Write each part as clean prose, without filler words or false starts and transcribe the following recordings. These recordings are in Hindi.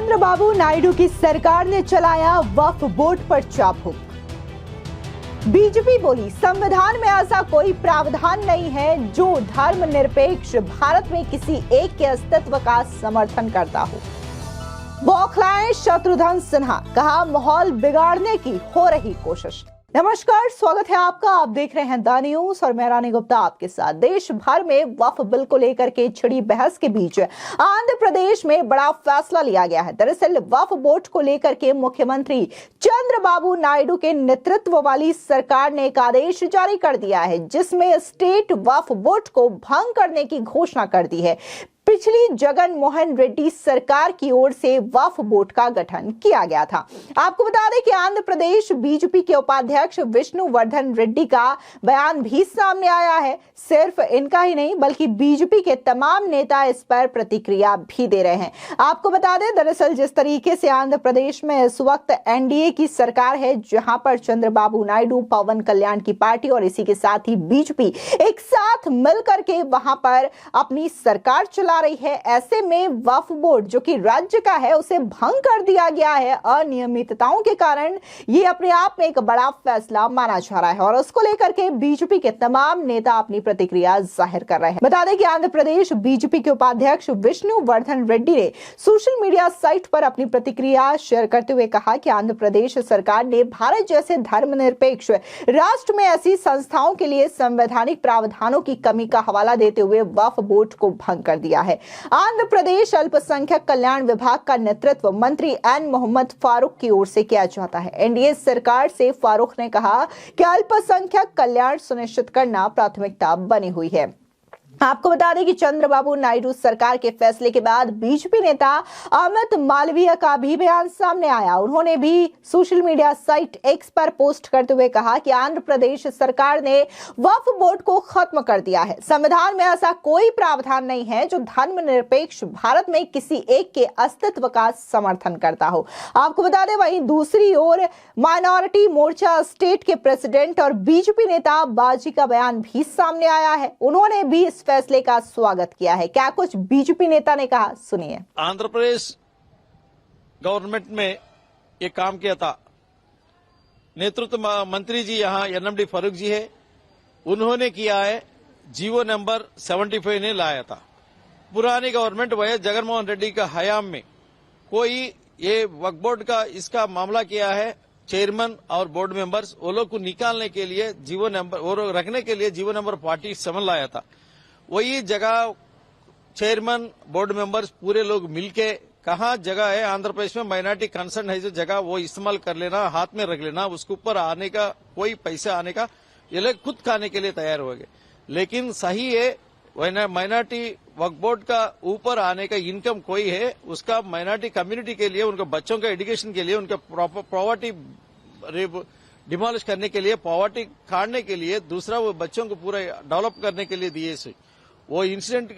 चंद्रबाबू नायडू की सरकार ने चलाया वक्फ बोर्ड पर चाबुक। बीजेपी बोली, संविधान में ऐसा कोई प्रावधान नहीं है जो धर्मनिरपेक्ष भारत में किसी एक के अस्तित्व का समर्थन करता हो। बौखलाए शत्रुघ्न सिन्हा, कहा माहौल बिगाड़ने की हो रही कोशिश। नमस्कार, स्वागत है आपका। आप देख रहे हैं द न्यूज और मैं रानी गुप्ता आपके साथ। देश भर में वक्फ बिल को लेकर के छिड़ी बहस के बीच आंध्र प्रदेश में बड़ा फैसला लिया गया है। दरअसल वक्फ बोर्ड को लेकर के मुख्यमंत्री चंद्रबाबू नायडू के नेतृत्व वाली सरकार ने एक आदेश जारी कर दिया है, जिसमें स्टेट वक्फ बोर्ड को भंग करने की घोषणा कर दी है। पिछली जगन मोहन रेड्डी सरकार की ओर से वक्फ बोर्ड का गठन किया गया था। आपको बता दें कि आंध्र प्रदेश बीजेपी के उपाध्यक्ष विष्णु वर्धन रेड्डी का बयान भी सामने आया है। सिर्फ इनका ही नहीं बल्कि बीजेपी के तमाम नेता इस पर प्रतिक्रिया भी दे रहे हैं। आपको बता दें, दरअसल जिस तरीके से आंध्र प्रदेश में इस वक्त एनडीए की सरकार है, जहां पर चंद्रबाबू नायडू, पवन कल्याण की पार्टी और इसी के साथ ही बीजेपी एक साथ मिलकर के वहां पर अपनी सरकार चला रही है, ऐसे में वक्फ बोर्ड जो कि राज्य का है उसे भंग कर दिया गया है अनियमितताओं के कारण। ये अपने आप में एक बड़ा फैसला माना जा रहा है और उसको लेकर के बीजेपी के तमाम नेता अपनी प्रतिक्रिया जाहिर कर रहे हैं। बता दें कि आंध्र प्रदेश बीजेपी के उपाध्यक्ष विष्णु वर्धन रेड्डी ने सोशल मीडिया साइट पर अपनी प्रतिक्रिया शेयर करते हुए कहा कि आंध्र प्रदेश सरकार ने भारत जैसे धर्मनिरपेक्ष राष्ट्र में ऐसी संस्थाओं के लिए संवैधानिक प्रावधानों की कमी का हवाला देते हुए वक्फ बोर्ड को भंग कर दिया है। आंध्र प्रदेश अल्पसंख्यक कल्याण विभाग का नेतृत्व मंत्री एन मोहम्मद फारूक की ओर से किया जाता है। एनडीए सरकार से फारूक ने कहा कि अल्पसंख्यक कल्याण सुनिश्चित करना प्राथमिकता बनी हुई है। आपको बता दें कि चंद्रबाबू नायडू सरकार के फैसले के बाद बीजेपी नेता अमित मालवीय का भी बयान सामने आया। उन्होंने भी सोशल मीडिया साइट एक्स पर पोस्ट करते हुए कहा कि आंध्र प्रदेश सरकार ने वक्फ बोर्ड को खत्म कर दिया है। संविधान में ऐसा कोई प्रावधान नहीं है जो धर्मनिरपेक्ष भारत में किसी एक के अस्तित्व का समर्थन करता हो। आपको बता दें, वहीं दूसरी ओर माइनॉरिटी मोर्चा स्टेट के प्रेसिडेंट और बीजेपी नेता बाजी का बयान भी सामने आया है। उन्होंने भी इस फैसले का स्वागत किया है। क्या कुछ बीजेपी नेता ने कहा, सुनिए। आंध्र प्रदेश गवर्नमेंट में ये काम किया था। नेतृत्व मंत्री जी यहाँ एनएमडी फारूक जी है, उन्होंने किया है। जीवो नंबर 75 ने लाया था। पुरानी गवर्नमेंट वह जगनमोहन रेड्डी का हयाम में कोई ये वक्फ बोर्ड का इसका मामला किया है। चेयरमैन और बोर्ड मेंबर्स वो लोग को निकालने के लिए जीवो नंबर वो रखने के लिए जीवो नंबर 47 लाया था। वही जगह चेयरमैन, बोर्ड मेंबर्स पूरे लोग मिलके कहाँ जगह है आंध्र प्रदेश में माइनॉरिटी कंसर्न है जो जगह वो इस्तेमाल कर लेना, हाथ में रख लेना, उसके ऊपर आने का कोई पैसा आने का ये लोग खुद खाने के लिए तैयार हो गए। लेकिन सही है माइनॉरिटी वक्फ बोर्ड का ऊपर आने का इनकम कोई है उसका माइनॉरिटी कम्युनिटी के लिए, उनके बच्चों के एजुकेशन के लिए, उनके प्रॉपर्टी डिमोलिश करने के लिए, पॉवर्टी काटने के लिए, दूसरा वो बच्चों को पूरा डेवलप करने के लिए दिए से वो इंसिडेंट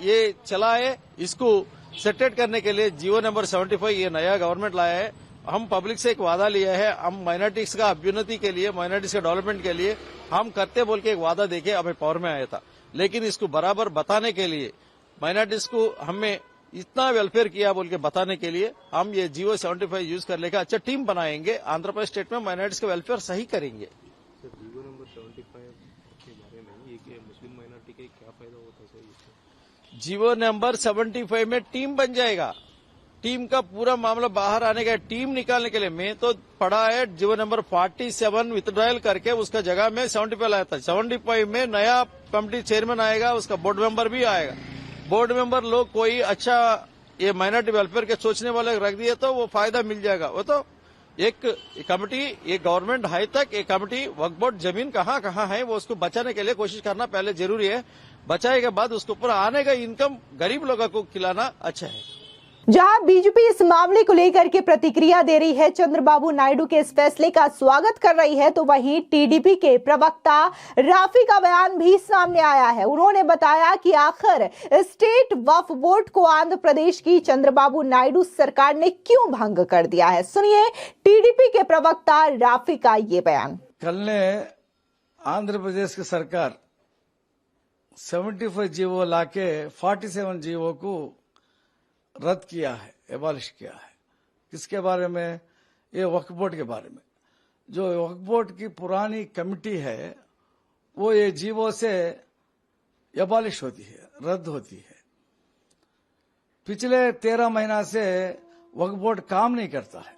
ये चला है। इसको सेटेट करने के लिए जीवो नंबर 75 ये नया गवर्नमेंट लाया है। हम पब्लिक से एक वादा लिया है, हम माइनॉरिटीज का अभ्युन्नति के लिए, माइनॉरिटीज का डेवलपमेंट के लिए हम करते बोल के एक वादा देके हमें पावर में आया था। लेकिन इसको बराबर बताने के लिए माइनॉरिटीज को हमें इतना वेलफेयर किया बोल के बताने के लिए हम ये जीवो 75 यूज कर लेकर अच्छा टीम बनाएंगे। आंध्र प्रदेश स्टेट में माइनॉरिटीज का वेलफेयर सही करेंगे। जीवो नंबर 75 के बारे में ये मुस्लिम माइनॉरिटी के क्या फायदा होता है सर? जीवो नंबर 75 में टीम बन जाएगा। टीम का पूरा मामला बाहर आने का, टीम निकालने के लिए मैं तो पढ़ा है जीवो नंबर 47 विथड्रॉयल करके उसका जगह में 75 लाया था। 75 में नया कमेटी चेयरमैन आएगा, उसका बोर्ड मेंबर भी आएगा। बोर्ड मेंबर लोग कोई अच्छा ये माइनॉरिटी वेलफेयर के सोचने वाले रख दिए तो वो फायदा मिल जाएगा। वो तो एक कमेटी, ये गवर्नमेंट हाई तक एक कमेटी वक्फ बोर्ड जमीन कहाँ कहाँ है वो उसको बचाने के लिए कोशिश करना पहले जरूरी है। बचाए के बाद उसके ऊपर आने का इनकम गरीब लोगों को खिलाना अच्छा है। जहां बीजेपी इस मामले को लेकर के प्रतिक्रिया दे रही है, चंद्रबाबू नायडू के इस फैसले का स्वागत कर रही है, तो वहीं टीडीपी के प्रवक्ता राफी का बयान भी सामने आया है। उन्होंने बताया कि आखिर स्टेट वक्फ बोर्ड को आंध्र प्रदेश की चंद्रबाबू नायडू सरकार ने क्यों भंग कर दिया है। सुनिए टीडीपी के प्रवक्ता राफी का ये बयान। कल ने आंध्र प्रदेश की सरकार 75 जीवो लाके 47 जीवो को रद्द किया है। एबॉलिश किया है। किसके बारे में? ये वक्फ बोर्ड के बारे में। जो वक्फ बोर्ड की पुरानी कमेटी है वो ये जीवो से एबॉलिश होती है, रद्द होती है। पिछले 13 महीना से वक्फ बोर्ड काम नहीं करता है।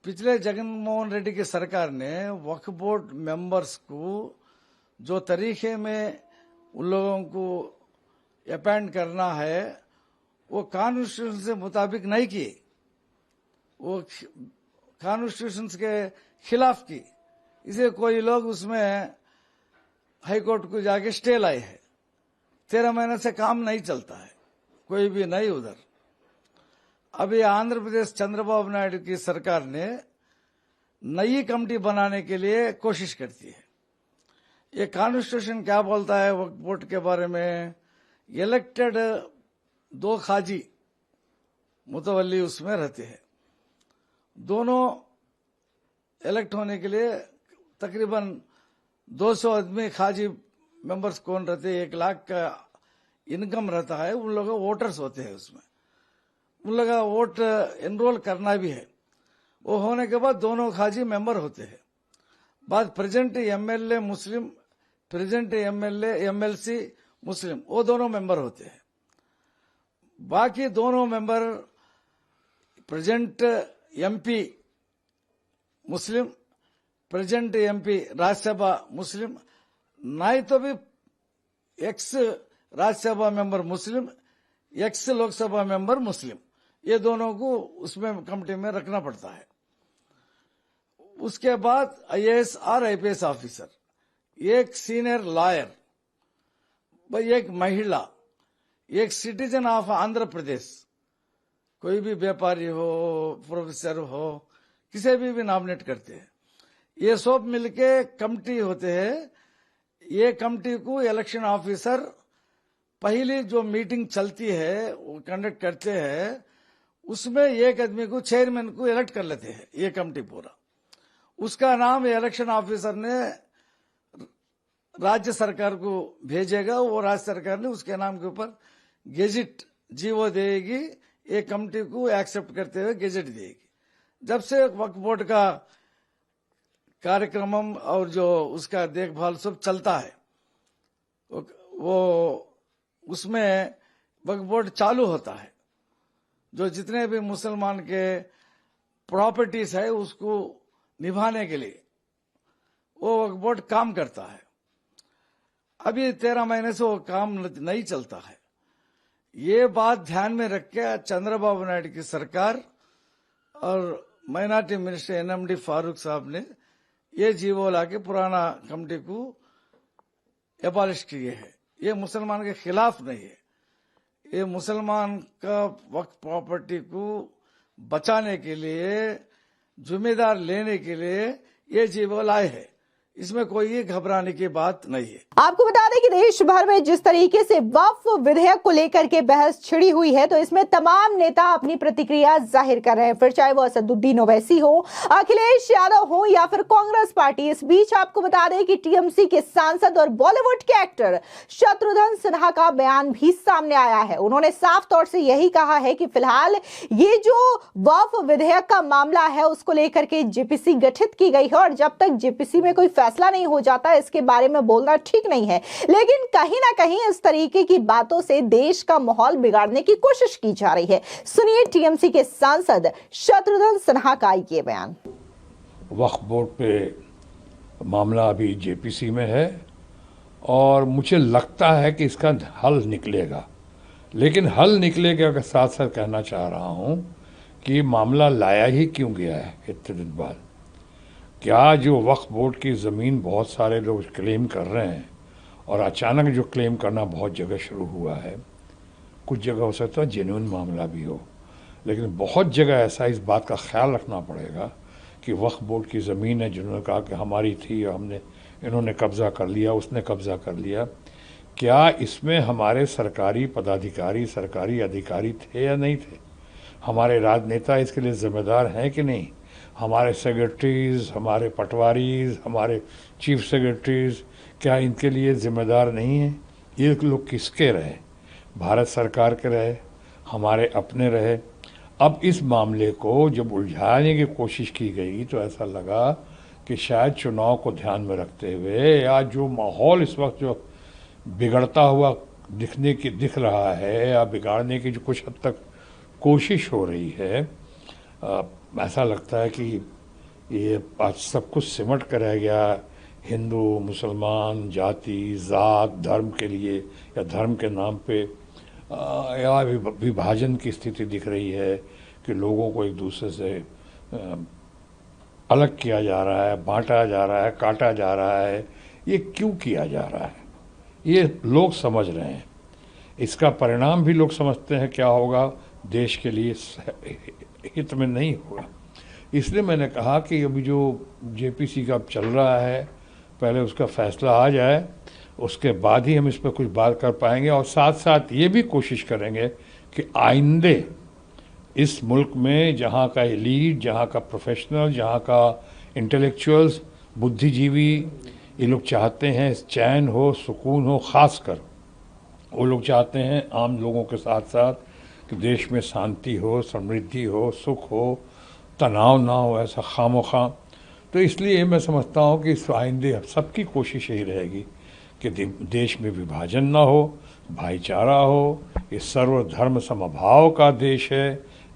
पिछले जगनमोहन रेड्डी की सरकार ने वक्फ बोर्ड मेंबर्स को जो तरीके में उन लोगों को अपॉइंट करना है वो कॉन्स्टिट्यूशन से मुताबिक नहीं किए, वो कॉन्स्टिट्यूशन के खिलाफ की। इसे कोई लोग उसमें हाईकोर्ट को जाके स्टे लाए है। 13 महीने से काम नहीं चलता है, कोई भी नहीं उधर। अभी आंध्र प्रदेश चंद्रबाबू नायडू की सरकार ने नई कमेटी बनाने के लिए कोशिश करती है। ये कॉन्स्टिट्यूशन क्या बोलता है वक्फ बोर्ड के बारे में? इलेक्टेड 2 खाजी मुतवल्ली उसमें रहते हैं। दोनों इलेक्ट होने के लिए तकरीबन 200 आदमी खाजी मेंबर्स कौन रहते हैं, 1 लाख का इनकम रहता है, उन लोगों वोटर्स होते हैं उसमें। उन लोगों का वोट एनरोल करना भी है। वो होने के बाद दोनों खाजी मेंबर होते हैं। बाद प्रेजेंट एमएलए मुस्लिम, प्रेजेंट एमएलसी मुस्लिम, वो दोनों मेंबर होते हैं। बाकी दोनों मेंबर प्रेजेंट एमपी मुस्लिम, प्रेजेंट एमपी राज्यसभा मुस्लिम, नहीं तो भी एक्स राज्यसभा मेंबर मुस्लिम, एक्स लोकसभा मेंबर मुस्लिम, ये दोनों को उसमें कमेटी में रखना पड़ता है। उसके बाद आईएएस और आईपीएस ऑफिसर, एक सीनियर लॉयर, एक महिला, एक सिटीजन ऑफ आंध्र प्रदेश, कोई भी व्यापारी हो, प्रोफेसर हो, किसी भी नॉमिनेट करते हैं। ये सब मिलके कमेटी होते हैं। ये कमेटी को इलेक्शन ऑफिसर पहली जो मीटिंग चलती है वो कंडक्ट करते हैं, उसमें एक आदमी को चेयरमैन को इलेक्ट कर लेते हैं। ये कमेटी पूरा, उसका नाम इलेक्शन ऑफिसर ने राज्य सरकार को भेजेगा, वो राज्य सरकार ने उसके नाम के ऊपर गेजेट जीवो देगी, ये कमेटी को एक्सेप्ट करते हुए गेजेट देगी। जब से वक्फ बोर्ड का कार्यक्रम और जो उसका देखभाल सब चलता है, वो उसमें वक्फ बोर्ड चालू होता है। जो जितने भी मुसलमान के प्रॉपर्टीज है उसको निभाने के लिए वो वक्फ बोर्ड काम करता है। अभी 13 महीने से वो काम नहीं चलता है। ये बात ध्यान में रख के चंद्रबाबू नायडू की सरकार और माइनॉरिटी मिनिस्टर एनएमडी फारूक साहब ने ये जीवो लाके पुराना कमेटी को एबॉलिश किए है। ये मुसलमान के खिलाफ नहीं है, ये मुसलमान का वक्फ प्रॉपर्टी को बचाने के लिए, जिम्मेदार लेने के लिए ये जीवो लाए है। इसमें कोई घबराने की बात नहीं है। आपको बता दें कि देश भर में जिस तरीके से वक्फ विधेयक को लेकर के बहस छिड़ी हुई है, तो इसमें तमाम नेता अपनी प्रतिक्रिया जाहिर कर रहे हैं, फिर चाहे वो असदुद्दीन ओवैसी हो, अखिलेश यादव हो या फिर कांग्रेस पार्टी। इस बीच आपको बता दें कि टीएमसी के सांसद और बॉलीवुड के एक्टर शत्रुघ्न सिन्हा का बयान भी सामने आया है। उन्होंने साफ तौर से यही कहा है कि फिलहाल ये जो वक्फ विधेयक का मामला है उसको लेकर के जेपीसी गठित की गई है और जब तक जेपीसी में कोई फैसला नहीं हो जाता इसके बारे में बोलना ठीक नहीं है। लेकिन कहीं ना कहीं इस तरीके की बातों से देश का माहौल बिगाड़ने की कोशिश की जा रही है। सुनिए टीएमसी के सांसद शत्रुघ्न सिन्हा का ये बयान। वक्फ बोर्ड पे मामला अभी जेपीसी में है और मुझे लगता है कि इसका हल निकलेगा, लेकिन हल निकलेगा के साथ साथ कहना चाह रहा हूं कि मामला लाया ही क्यों गया है इतने दिन बाद। क्या जो वक्फ बोर्ड की ज़मीन बहुत सारे लोग क्लेम कर रहे हैं और अचानक जो क्लेम करना बहुत जगह शुरू हुआ है, कुछ जगह हो सकता है जेन्युइन मामला भी हो, लेकिन बहुत जगह ऐसा इस बात का ख्याल रखना पड़ेगा कि वक्फ बोर्ड की ज़मीन है, जिन्होंने कहा कि हमारी थी और इन्होंने कब्ज़ा कर लिया, उसने कब्ज़ा कर लिया। क्या इसमें हमारे सरकारी पदाधिकारी, सरकारी अधिकारी थे या नहीं थे? हमारे राजनेता इसके लिए जिम्मेदार हैं कि नहीं? हमारे सेक्रेटरीज, हमारे पटवारीज, हमारे चीफ सेक्रेटरीज, क्या इनके लिए जिम्मेदार नहीं हैं? ये लोग किसके रहे? भारत सरकार के रहे, हमारे अपने रहे। अब इस मामले को जब उलझाने की कोशिश की गई तो ऐसा लगा कि शायद चुनाव को ध्यान में रखते हुए या जो माहौल इस वक्त जो बिगड़ता हुआ दिख रहा है या बिगाड़ने की जो कुछ हद तक कोशिश हो रही है, ऐसा लगता है कि ये आज सब कुछ सिमट कर रह गया हिंदू मुसलमान जाति जात धर्म के लिए या धर्म के नाम पे या विभाजन की स्थिति दिख रही है कि लोगों को एक दूसरे से अलग किया जा रहा है, बांटा जा रहा है, काटा जा रहा है। ये क्यों किया जा रहा है ये लोग समझ रहे हैं। इसका परिणाम भी लोग समझते हैं क्या होगा, देश के लिए हित में नहीं होगा। इसलिए मैंने कहा कि अभी जो जेपीसी का चल रहा है पहले उसका फैसला आ जाए, उसके बाद ही हम इस पर कुछ बात कर पाएंगे और साथ साथ ये भी कोशिश करेंगे कि आइंदे इस मुल्क में जहाँ का एलीट, जहाँ का प्रोफेशनल, जहाँ का इंटेलेक्चुअल्स, बुद्धिजीवी, ये लोग चाहते हैं चैन हो, सुकून हो। ख़ासकर वो लोग चाहते हैं आम लोगों के साथ साथ कि देश में शांति हो, समृद्धि हो, सुख हो, तनाव ना हो ऐसा खामोखा। तो इसलिए मैं समझता हूँ कि इस आइंदे सबकी कोशिश यही रहेगी कि देश में विभाजन ना हो, भाईचारा हो, ये सर्वधर्म समभाव का देश है।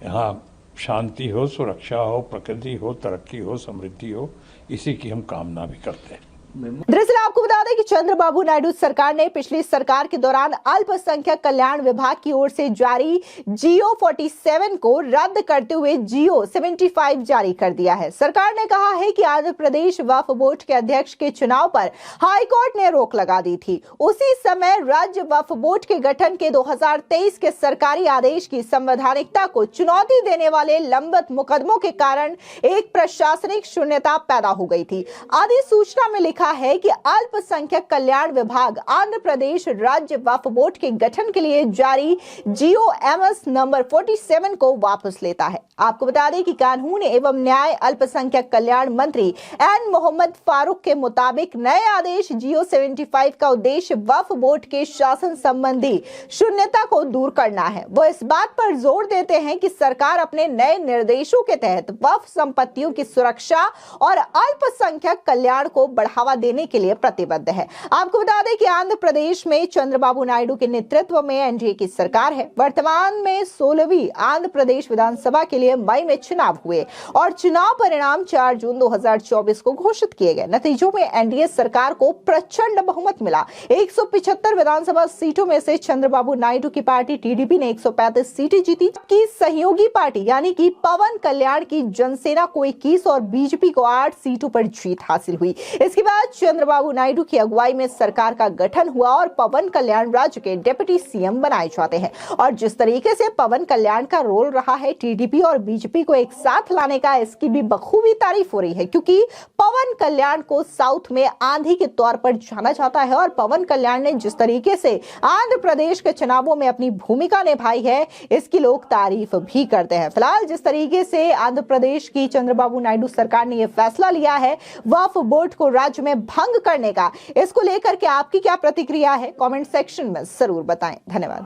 यहाँ शांति हो, सुरक्षा हो, प्रकृति हो, तरक्की हो, समृद्धि हो, इसी की हम कामना भी करते हैं। दरअसल आपको बता दें कि चंद्रबाबू नायडू सरकार ने पिछली सरकार के दौरान अल्पसंख्यक कल्याण विभाग की ओर से जारी जियो 47 को रद्द करते हुए जियो 75 जारी कर दिया है। सरकार ने कहा है कि आंध्र प्रदेश वक्फ बोर्ड के अध्यक्ष के चुनाव पर हाईकोर्ट ने रोक लगा दी थी। उसी समय राज्य वक्फ बोर्ड के गठन के 2023 के सरकारी आदेश की संवैधानिकता को चुनौती देने वाले लंबित मुकदमों के कारण एक प्रशासनिक शून्यता पैदा हो गई थी। अधिसूचना में लिखा है कि अल्पसंख्यक कल्याण विभाग आंध्र प्रदेश राज्य वक्फ बोर्ड के गठन के लिए जारी जियो एमएस नंबर 47 को वापस लेता है। आपको बता दें कि कानून एवं न्याय अल्पसंख्यक कल्याण मंत्री एन मोहम्मद फारूक के मुताबिक नए आदेश जियो 75 का उद्देश्य वक्फ बोर्ड के शासन संबंधी शून्यता को दूर करना है। वो इस बात पर जोर देते हैं कि सरकार अपने नए निर्देशों के तहत वक्फ संपत्तियों की सुरक्षा और अल्पसंख्यक कल्याण को बढ़ावा देने के लिए प्रतिबद्ध है। आपको बता दें कि आंध्र प्रदेश में चंद्रबाबू नायडू के नेतृत्व में एनडीए की सरकार है। वर्तमान में 16वीं आंध्र प्रदेश विधानसभा के लिए मई में चुनाव हुए और चुनाव परिणाम 4 जून 2024 को घोषित किए गए। नतीजों में एनडीए सरकार को प्रचंड बहुमत मिला। 175 विधानसभा सीटों में से चंद्रबाबू नायडू की पार्टी टीडीपी ने 135 सीटें जीती, जबकि सहयोगी पार्टी यानी कि पवन कल्याण की जनसेना को 21 और बीजेपी को 8 सीटों पर जीत हासिल हुई। इसके बाद चंद्रबाबू नायडू की अगुवाई में सरकार का गठन हुआ और पवन कल्याण राज्य के डिप्टी सीएम बनाए जाते हैं। और जिस तरीके से पवन कल्याण का रोल रहा है टीडीपी और बीजेपी को एक साथ लाने का, इसकी भी बखूबी तारीफ हो रही है, क्योंकि पवन कल्याण को साउथ में आंधी के तौर पर जाना जाता है और पवन कल्याण ने जिस तरीके से आंध्र प्रदेश के चुनावों में अपनी भूमिका निभाई है, इसकी लोग तारीफ भी करते हैं। फिलहाल जिस तरीके से आंध्र प्रदेश की चंद्रबाबू नायडू सरकार ने यह फैसला लिया है वक्फ बोर्ड को राज्य में भंग करने का, इसको लेकर के आपकी क्या प्रतिक्रिया है, कमेंट सेक्शन में जरूर बताएं। धन्यवाद।